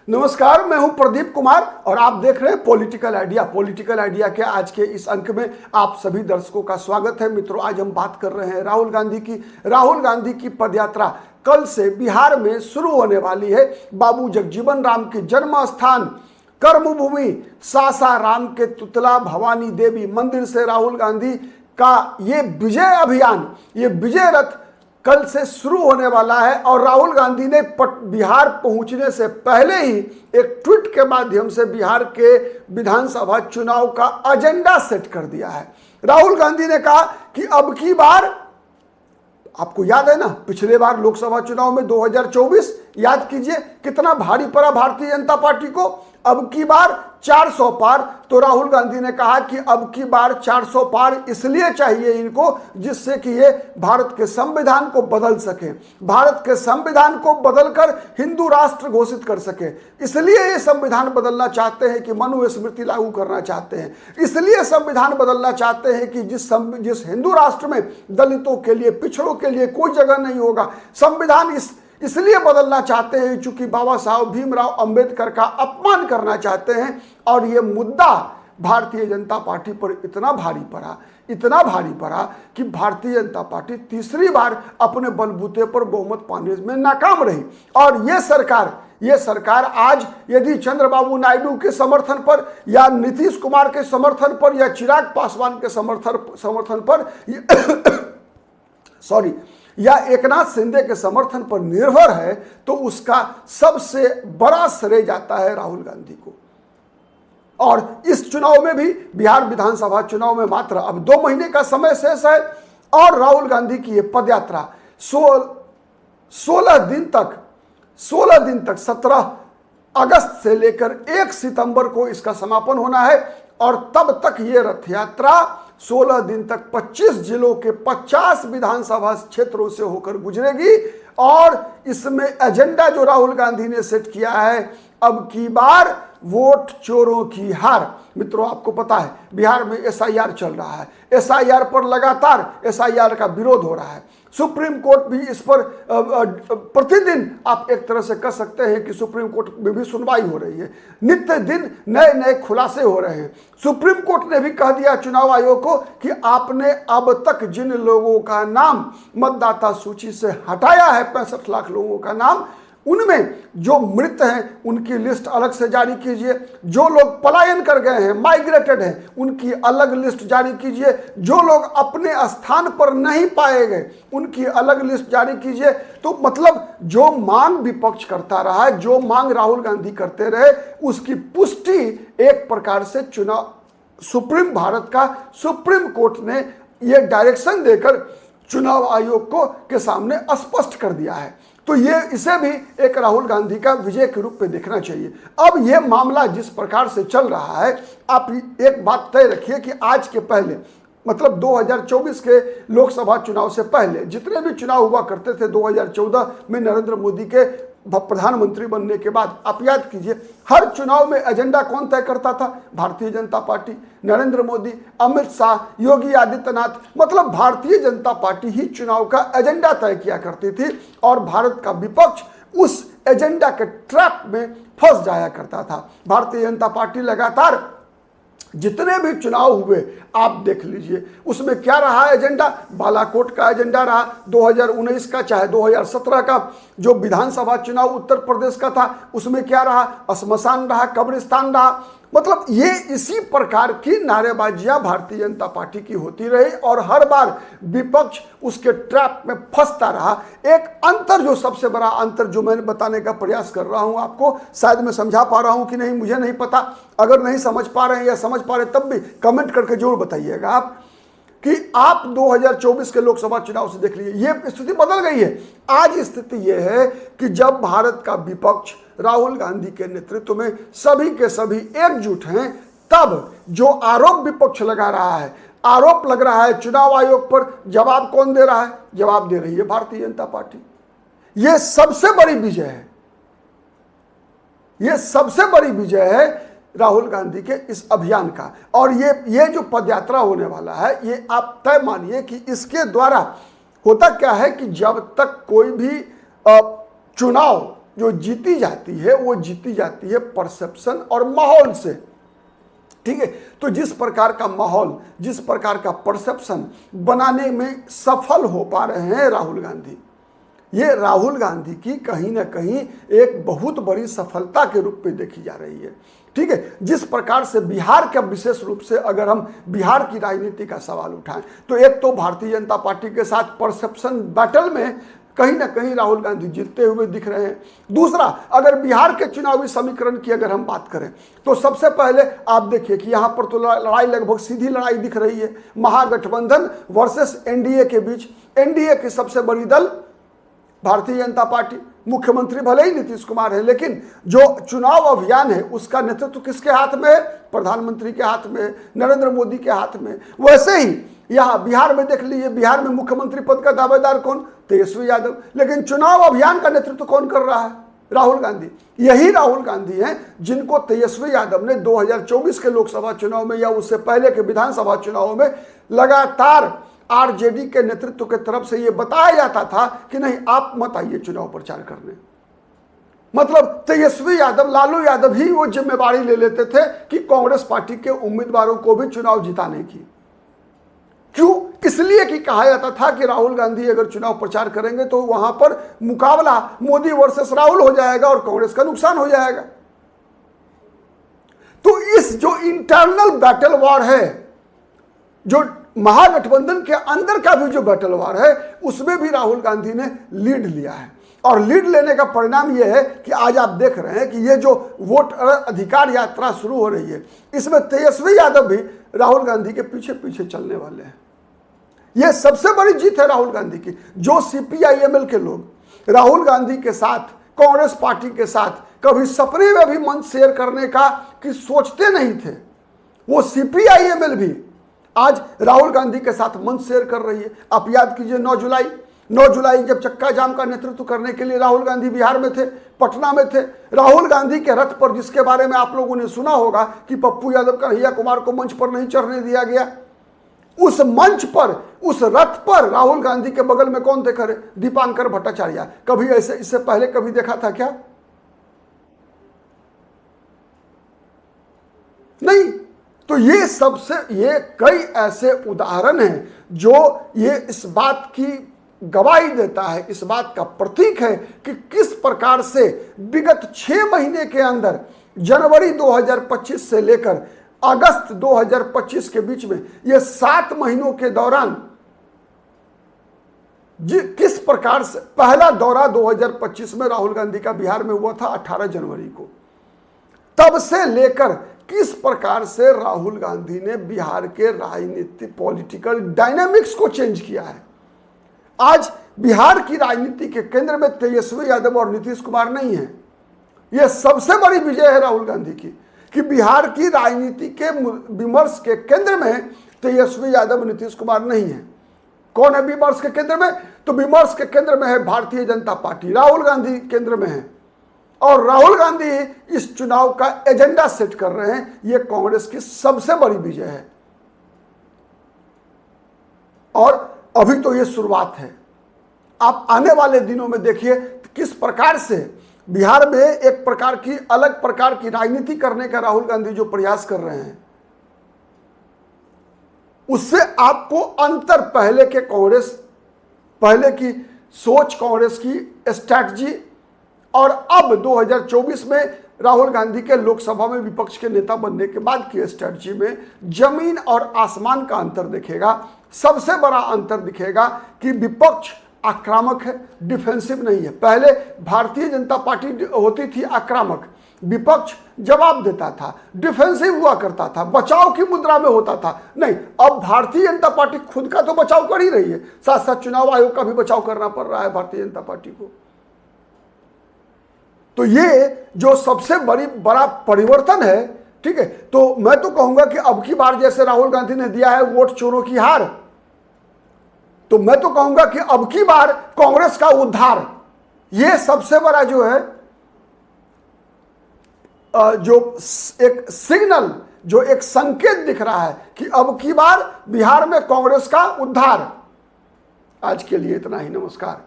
नमस्कार, मैं हूं प्रदीप कुमार और आप देख रहे हैं पॉलिटिकल आइडिया। पॉलिटिकल आइडिया के आज के इस अंक में आप सभी दर्शकों का स्वागत है। मित्रों, आज हम बात कर रहे हैं राहुल गांधी की पदयात्रा कल से बिहार में शुरू होने वाली है। बाबू जगजीवन राम के जन्म स्थान कर्मभूमि सासाराम के तुतला भवानी देवी मंदिर से राहुल गांधी का ये विजय अभियान, ये विजय रथ कल से शुरू होने वाला है। और राहुल गांधी ने बिहार पहुंचने से पहले ही एक ट्वीट के माध्यम से बिहार के विधानसभा चुनाव का एजेंडा सेट कर दिया है। राहुल गांधी ने कहा कि अब की बार, आपको याद है ना, पिछले बार लोकसभा चुनाव में 2024 याद कीजिए कितना भारी पड़ा भारतीय जनता पार्टी को। अब की बार 400 पार। तो राहुल गांधी ने कहा कि अब की बार 400 पार इसलिए चाहिए इनको जिससे कि ये भारत के संविधान को बदल सके, भारत के संविधान को बदलकर हिंदू राष्ट्र घोषित कर सके। इसलिए ये संविधान बदलना चाहते हैं कि मनुस्मृति लागू करना चाहते हैं। इसलिए संविधान बदलना चाहते हैं कि जिस हिंदू राष्ट्र में दलितों के लिए, पिछड़ों के लिए कोई जगह नहीं होगा, संविधान इसलिए बदलना चाहते हैं चूंकि बाबा साहब भीमराव अंबेडकर का अपमान करना चाहते हैं। और ये मुद्दा भारतीय जनता पार्टी पर इतना भारी पड़ा कि भारतीय जनता पार्टी तीसरी बार अपने बलबूते पर बहुमत पाने में नाकाम रही। और ये सरकार आज यदि चंद्रबाबू नायडू के समर्थन पर या नीतीश कुमार के समर्थन पर या चिराग पासवान के समर्थन पर या एकनाथ शिंदे के समर्थन पर निर्भर है, तो उसका सबसे बड़ा श्रेय जाता है राहुल गांधी को। और इस चुनाव में भी, बिहार विधानसभा चुनाव में मात्र अब 2 महीने का समय शेष है। और राहुल गांधी की यह पदयात्रा 16 दिन तक 17 अगस्त से लेकर 1 सितंबर को इसका समापन होना है। और तब तक ये रथ यात्रा 16 दिन तक 25 जिलों के 50 विधानसभा क्षेत्रों से होकर गुजरेगी। और इसमें एजेंडा जो राहुल गांधी ने सेट किया है, अब की बार वोट चोरों की हार। मित्रों, आपको पता है बिहार में एसआईआर चल रहा है। एसआईआर पर लगातार एसआईआर का विरोध हो रहा है। सुप्रीम कोर्ट भी इस पर प्रतिदिन, आप एक तरह से कह सकते हैं कि सुप्रीम कोर्ट में भी सुनवाई हो रही है। नित्य दिन नए नए खुलासे हो रहे हैं। सुप्रीम कोर्ट ने भी कह दिया चुनाव आयोग को कि आपने अब तक जिन लोगों का नाम मतदाता सूची से हटाया है, 65 लाख लोगों का नाम, उनमें जो मृत हैं उनकी लिस्ट अलग से जारी कीजिए। जो लोग पलायन कर गए हैं, माइग्रेटेड हैं, उनकी अलग लिस्ट जारी कीजिए। जो लोग अपने स्थान पर नहीं पाए गए, उनकी अलग लिस्ट जारी कीजिए। तो मतलब जो मांग विपक्ष करता रहा है, जो मांग राहुल गांधी करते रहे, उसकी पुष्टि एक प्रकार से भारत का सुप्रीम कोर्ट ने यह डायरेक्शन देकर चुनाव आयोग के सामने स्पष्ट कर दिया है। तो ये इसे भी एक राहुल गांधी का विजय के रूप में देखना चाहिए। अब ये मामला जिस प्रकार से चल रहा है, आप एक बात तय रखिए कि आज के पहले, मतलब 2024 के लोकसभा चुनाव से पहले जितने भी चुनाव हुआ करते थे 2014 में नरेंद्र मोदी के प्रधानमंत्री बनने के बाद, आप याद कीजिए हर चुनाव में एजेंडा कौन तय करता था? भारतीय जनता पार्टी, नरेंद्र मोदी, अमित शाह, योगी आदित्यनाथ। मतलब भारतीय जनता पार्टी ही चुनाव का एजेंडा तय किया करती थी और भारत का विपक्ष उस एजेंडा के ट्रैप में फंस जाया करता था। भारतीय जनता पार्टी लगातार जितने भी चुनाव हुए आप देख लीजिए, उसमें क्या रहा एजेंडा? बालाकोट का एजेंडा रहा 2019 का, चाहे 2017 का जो विधानसभा चुनाव उत्तर प्रदेश का था, उसमें क्या रहा? श्मशान रहा, कब्रिस्तान रहा। मतलब ये इसी प्रकार की नारेबाजियां भारतीय जनता पार्टी की होती रही और हर बार विपक्ष उसके ट्रैप में फंसता रहा। एक अंतर, जो सबसे बड़ा अंतर जो मैं बताने का प्रयास कर रहा हूं आपको, शायद मैं समझा पा रहा हूं कि नहीं मुझे नहीं पता। अगर नहीं समझ पा रहे हैं या समझ पा रहे तब भी कमेंट करके जरूर बताइएगा आप कि आप 2024 के लोकसभा चुनाव से देख लीजिए, ये स्थिति बदल गई है। आज स्थिति यह है कि जब भारत का विपक्ष राहुल गांधी के नेतृत्व में सभी के सभी एकजुट हैं, तब जो आरोप विपक्ष लगा रहा है, आरोप लग रहा है चुनाव आयोग पर, जवाब कौन दे रहा है? जवाब दे रही है भारतीय जनता पार्टी। यह सबसे बड़ी विजय है, यह सबसे बड़ी विजय है राहुल गांधी के इस अभियान का। और ये जो पदयात्रा होने वाला है, ये आप तय मानिए कि इसके द्वारा होता क्या है कि जब तक कोई भी चुनाव जो जीती जाती है वो जीती जाती है परसेप्शन और माहौल से। ठीक है, तो जिस प्रकार का माहौल, जिस प्रकार का परसेप्शन बनाने में सफल हो पा रहे हैं राहुल गांधी, ये राहुल गांधी की कहीं ना कहीं एक बहुत बड़ी सफलता के रूप में देखी जा रही है। ठीक है, जिस प्रकार से बिहार का विशेष रूप से अगर हम बिहार की राजनीति का सवाल उठाएं तो एक तो भारतीय जनता पार्टी के साथ परसेप्शन बैटल में कहीं ना कहीं राहुल गांधी जीतते हुए दिख रहे हैं। दूसरा, अगर बिहार के चुनावी समीकरण की अगर हम बात करें तो सबसे पहले आप देखिए कि यहां पर तो लड़ाई लगभग सीधी लड़ाई दिख रही है, महागठबंधन वर्सेस एनडीए के बीच। एनडीए की सबसे बड़ी दल भारतीय जनता पार्टी, मुख्यमंत्री भले ही नीतीश कुमार है, लेकिन जो चुनाव अभियान है उसका नेतृत्व किसके हाथ में है? प्रधानमंत्री के हाथ में, नरेंद्र मोदी के हाथ में। वैसे ही यहां बिहार में देख लीजिए, बिहार में मुख्यमंत्री पद का दावेदार कौन? तेजस्वी यादव। लेकिन चुनाव अभियान का नेतृत्व कौन कर रहा है? राहुल गांधी। यही राहुल गांधी हैं जिनको तेजस्वी यादव ने 2024 के लोकसभा चुनाव में या उससे पहले के विधानसभा चुनाव में लगातार आरजेडी के नेतृत्व के तरफ से यह बताया जाता था कि नहीं, आप मत आइए चुनाव प्रचार करने। मतलब तेजस्वी यादव, लालू यादव ही वो जिम्मेवारी ले लेते थे कि कांग्रेस पार्टी के उम्मीदवारों को भी चुनाव जिताने की। क्यों? इसलिए कि कहा जाता था कि राहुल गांधी अगर चुनाव प्रचार करेंगे तो वहां पर मुकाबला मोदी वर्सेस राहुल हो जाएगा और कांग्रेस का नुकसान हो जाएगा। तो इस जो इंटरनल बैटल वॉर है, जो महागठबंधन के अंदर का भी जो बैटल वॉर है, उसमें भी राहुल गांधी ने लीड लिया है। और लीड लेने का परिणाम यह है कि आज आप देख रहे हैं कि ये जो वोट अधिकार यात्रा शुरू हो रही है, इसमें तेजस्वी यादव भी राहुल गांधी के पीछे पीछे चलने वाले हैं। यह सबसे बड़ी जीत है राहुल गांधी की। जो सीपीआईएमएल के लोग राहुल गांधी के साथ, कांग्रेस पार्टी के साथ कभी सपने में भी मंच शेयर करने का कि सोचते नहीं थे, वो सीपीआईएमएल भी आज राहुल गांधी के साथ मंच शेयर कर रही है। आप याद कीजिए 9 जुलाई जब चक्का जाम का नेतृत्व करने के लिए राहुल गांधी बिहार में थे, पटना में थे। राहुल गांधी के रथ पर, जिसके बारे में आप लोगों ने सुना होगा कि पप्पू यादव, कन्हैया कुमार को मंच पर नहीं चढ़ने दिया गया, उस मंच पर, उस रथ पर राहुल गांधी के बगल में कौन थे खड़े? दीपांकर भट्टाचार्य। कभी ऐसे इससे पहले कभी देखा था क्या? नहीं। तो ये कई ऐसे उदाहरण हैं जो ये इस बात की गवाही देता है, इस बात का प्रतीक है कि किस प्रकार से विगत 6 महीने के अंदर, जनवरी 2025 से लेकर अगस्त 2025 के बीच में, ये 7 महीनों के दौरान किस प्रकार से, पहला दौरा 2025 में राहुल गांधी का बिहार में हुआ था 18 जनवरी को, तब से लेकर किस प्रकार से राहुल गांधी ने बिहार के राजनीति, पॉलिटिकल डायनामिक्स को चेंज किया है। आज बिहार की राजनीति के केंद्र में तेजस्वी यादव और नीतीश कुमार नहीं है। यह सबसे बड़ी विजय है राहुल गांधी की कि बिहार की राजनीति के विमर्श के केंद्र में तेजस्वी यादव, नीतीश कुमार नहीं है। कौन है विमर्श के केंद्र में? तो विमर्श के केंद्र में है भारतीय जनता पार्टी, राहुल गांधी केंद्र में है। और राहुल गांधी इस चुनाव का एजेंडा सेट कर रहे हैं। यह कांग्रेस की सबसे बड़ी विजय है। और अभी तो यह शुरुआत है। आप आने वाले दिनों में देखिए किस प्रकार से बिहार में एक प्रकार की, अलग प्रकार की राजनीति करने का राहुल गांधी जो प्रयास कर रहे हैं, उससे आपको अंतर, पहले के कांग्रेस, पहले की सोच, कांग्रेस की स्ट्रैटेजी और अब 2024 में राहुल गांधी के लोकसभा में विपक्ष के नेता बनने के बाद की स्ट्रैटेजी में जमीन और आसमान का अंतर दिखेगा। सबसे बड़ा अंतर दिखेगा कि विपक्ष आक्रामक है, डिफेंसिव नहीं है। पहले भारतीय जनता पार्टी होती थी आक्रामक, विपक्ष जवाब देता था, डिफेंसिव हुआ करता था, बचाव की मुद्रा में होता था। नहीं, अब भारतीय जनता पार्टी खुद का तो बचाव कर ही रही है, साथ साथ चुनाव आयोग का भी बचाव करना पड़ रहा है भारतीय जनता पार्टी को। तो ये जो सबसे बड़ा परिवर्तन है, ठीक है। तो मैं तो कहूंगा कि अब की बार जैसे राहुल गांधी ने दिया है वोट चोरों की हार, तो मैं तो कहूंगा कि अब की बार कांग्रेस का उद्धार, ये सबसे बड़ा जो है, जो एक सिग्नल, जो एक संकेत दिख रहा है कि अब की बार बिहार में कांग्रेस का उद्धार। आज के लिए इतना ही, नमस्कार।